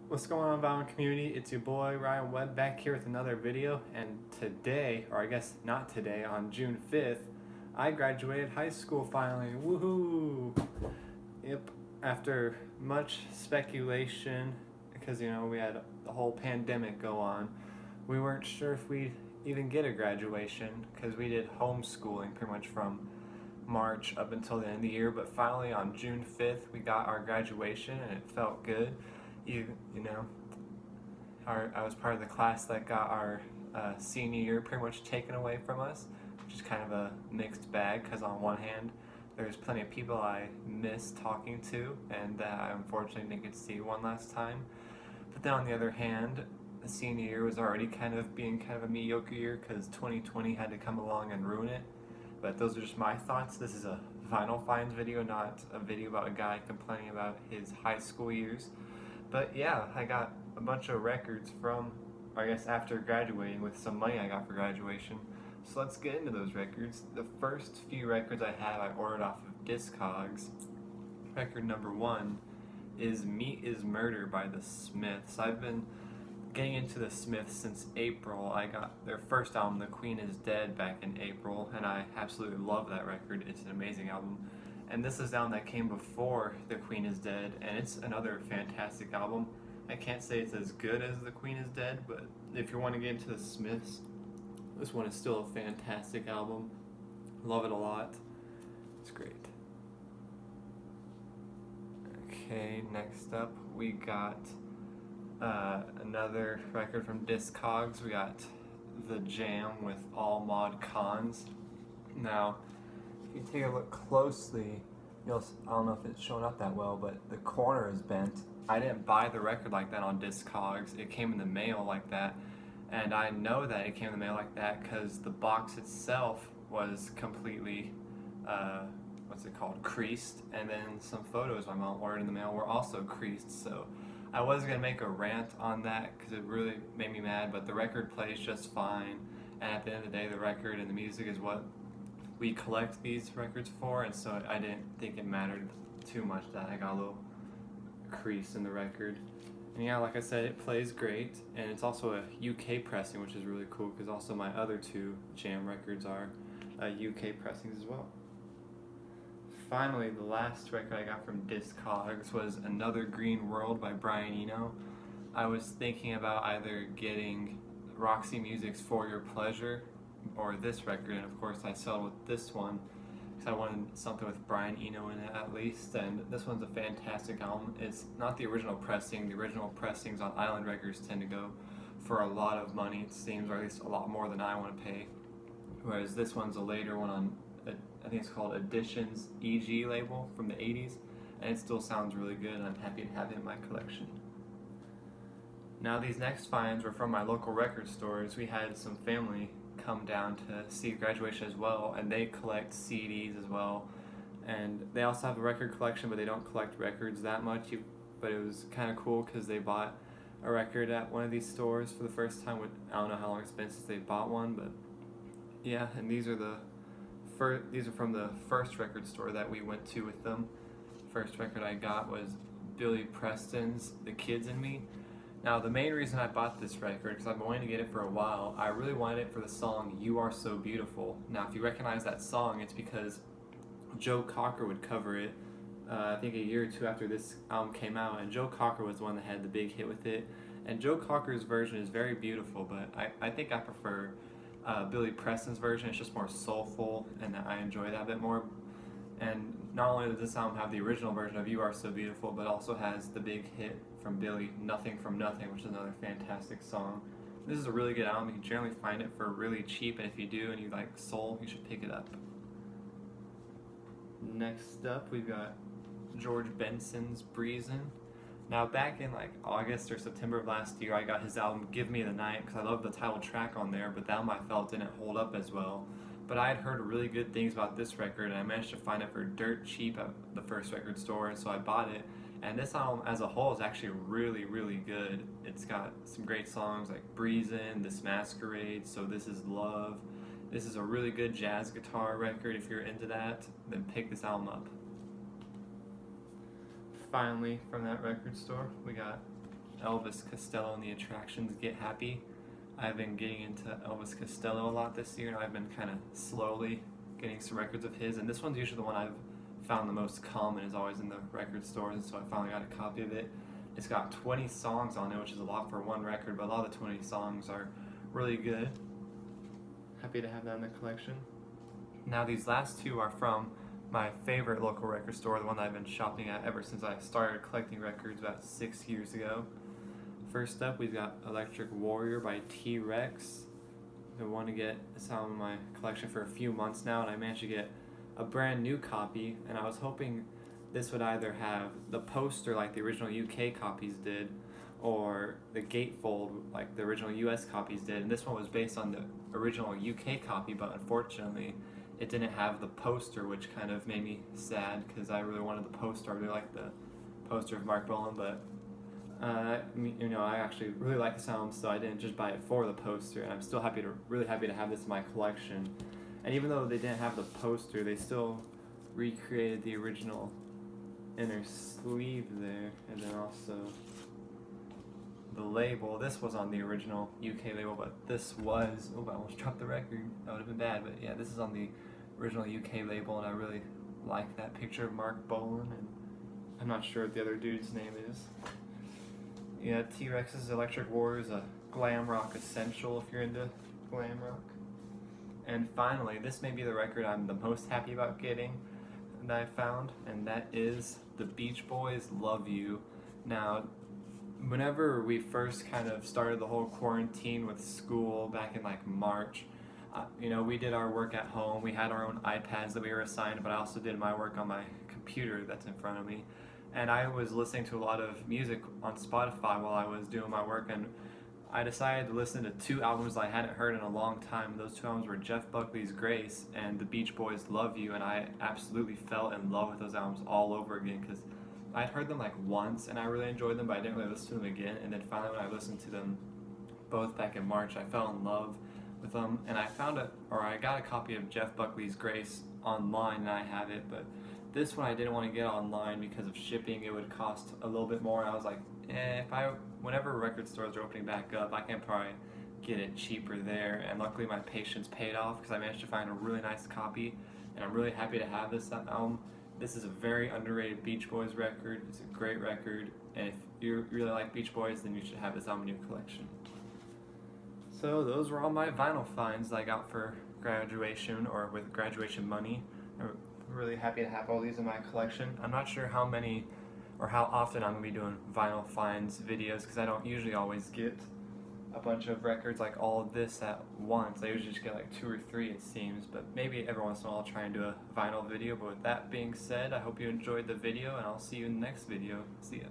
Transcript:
What's going on, Violent Community? It's your boy Ryan Webb back here with another video, and today, or I guess not today, on June 5th, I graduated high school finally. Woohoo! Yep, after much speculation, because we had the whole pandemic go on, we weren't sure if we'd even get a graduation because we did homeschooling pretty much from March up until the end of the year, but finally on June 5th we got our graduation and it felt good. You know, I was part of the class that got our senior year pretty much taken away from us, which is kind of a mixed bag because on one hand there's plenty of people I miss talking to and that I unfortunately didn't get to see one last time, but then on the other hand the senior year was already kind of a mediocre year because 2020 had to come along and ruin it. But those are just my thoughts. This is a Vinyl Finds video, not a video about a guy complaining about his high school years. But yeah, I got a bunch of records from, I guess, after graduating with some money I got for graduation. So let's get into those records. The first few records I have I ordered off of Discogs. Record number 1 is Meat is Murder by the Smiths. I've been getting into the Smiths since April. I got their first album, The Queen is Dead, back in April, and I absolutely love that record. It's an amazing album. And this is the album that came before The Queen is Dead, and it's another fantastic album. I can't say it's as good as The Queen is Dead, but if you want to get into the Smiths, this one is still a fantastic album. Love it a lot. It's great. Okay, next up we got another record from Discogs. We got The Jam with All Mod Cons. Now, if you take a look closely, I don't know if it's showing up that well, but the corner is bent. I didn't buy the record like that on Discogs. It came in the mail like that, and I know that it came in the mail like that because the box itself was completely, creased, and then some photos my mom ordered in the mail were also creased, so I was going to make a rant on that because it really made me mad, but the record plays just fine, and at the end of the day, the record and the music is what we collect these records for, and so I didn't think it mattered too much that I got a little crease in the record. And yeah, like I said, it plays great, and it's also a UK pressing, which is really cool because also my other two Jam records are UK pressings as well. Finally, the last record I got from Discogs was Another Green World by Brian Eno. I was thinking about either getting Roxy Music's For Your Pleasure or this record, and of course I settled with this one because I wanted something with Brian Eno in it at least, and this one's a fantastic album. It's not the original pressing. The original pressings on Island Records tend to go for a lot of money, it seems, or at least a lot more than I want to pay, whereas this one's a later one on I think it's called Editions EG label from the 80s, and it still sounds really good, and I'm happy to have it in my collection. Now these next finds were from my local record stores. We had some family come down to see graduation as well, and they collect CDs as well, and they also have a record collection, but they don't collect records that much, but it was kind of cool because they bought a record at one of these stores for the first time. I don't know how long it's been since they bought one, but yeah, and these are from the first record store that we went to with them. First record I got was Billy Preston's The Kids and Me. Now the main reason I bought this record, because I've been wanting to get it for a while, I really wanted it for the song You Are So Beautiful. Now if you recognize that song, it's because Joe Cocker would cover it, I think a year or two after this album came out, and Joe Cocker was the one that had the big hit with it. And Joe Cocker's version is very beautiful, but I think I prefer Billy Preston's version. It's just more soulful, and I enjoy that a bit more. And not only does this album have the original version of You Are So Beautiful, but also has the big hit from Billy, Nothing from Nothing, which is another fantastic song. This is a really good album. You can generally find it for really cheap, and if you do and you like soul, you should pick it up. Next up, we've got George Benson's Breezin'. Now back in like August or September of last year, I got his album Give Me the Night because I love the title track on there, but that album I felt didn't hold up as well. But I had heard really good things about this record, and I managed to find it for dirt cheap at the first record store, so I bought it. And this album as a whole is actually really, really good. It's got some great songs like Breezin', This Masquerade, So This Is Love. This is a really good jazz guitar record. If you're into that, then pick this album up. Finally, from that record store, we got Elvis Costello and the Attractions Get Happy. I've been getting into Elvis Costello a lot this year, and I've been kind of slowly getting some records of his, and this one's usually the one I've found the most common, is always in the record stores, and so I finally got a copy of it. It's got 20 songs on it, which is a lot for one record, but a lot of the 20 songs are really good. Happy to have that in the collection. Now these last two are from my favorite local record store, the one that I've been shopping at ever since I started collecting records about 6 years ago. First up, we've got Electric Warrior by T-Rex. I want to get this album in my collection for a few months now, and I managed to get a brand new copy, and I was hoping this would either have the poster like the original UK copies did, or the gatefold like the original US copies did, and this one was based on the original UK copy, but unfortunately it didn't have the poster, which kind of made me sad because I really wanted the poster. I really liked the poster of Mark Bolan, but I actually really like this album, so I didn't just buy it for the poster, and I'm still really happy to have this in my collection. And even though they didn't have the poster, they still recreated the original inner sleeve there, and then also the label. This was on the original UK label, but this was, I almost dropped the record, that would have been bad, but yeah, this is on the original UK label, and I really like that picture of Mark Bolan, and I'm not sure what the other dude's name is. Yeah, T-Rex's Electric Warrior is a glam rock essential if you're into glam rock. And finally, this may be the record I'm the most happy about getting that I found, and that is the Beach Boys' Love You. Now, whenever we first kind of started the whole quarantine with school back in like March, we did our work at home. We had our own iPads that we were assigned, but I also did my work on my computer that's in front of me. And I was listening to a lot of music on Spotify while I was doing my work, and I decided to listen to two albums I hadn't heard in a long time. Those two albums were Jeff Buckley's Grace and the Beach Boys' Love You, and I absolutely fell in love with those albums all over again because I'd heard them like once and I really enjoyed them, but I didn't really listen to them again. And then finally when I listened to them both back in March, I fell in love with them, and I got a copy of Jeff Buckley's Grace online, and I have it, but this one I didn't want to get online because of shipping. It would cost a little bit more. I was like, whenever record stores are opening back up, I can probably get it cheaper there. And luckily my patience paid off because I managed to find a really nice copy, and I'm really happy to have this album. This is a very underrated Beach Boys record. It's a great record, and if you really like Beach Boys, then you should have this album in your collection. So those were all my vinyl finds that I got for graduation or with graduation money. I'm really happy to have all these in my collection. I'm not sure how many or how often I'm going to be doing vinyl finds videos because I don't usually always get a bunch of records like all of this at once. I usually just get like 2 or 3 it seems, but maybe every once in a while I'll try and do a vinyl video. But with that being said, I hope you enjoyed the video, and I'll see you in the next video. See ya.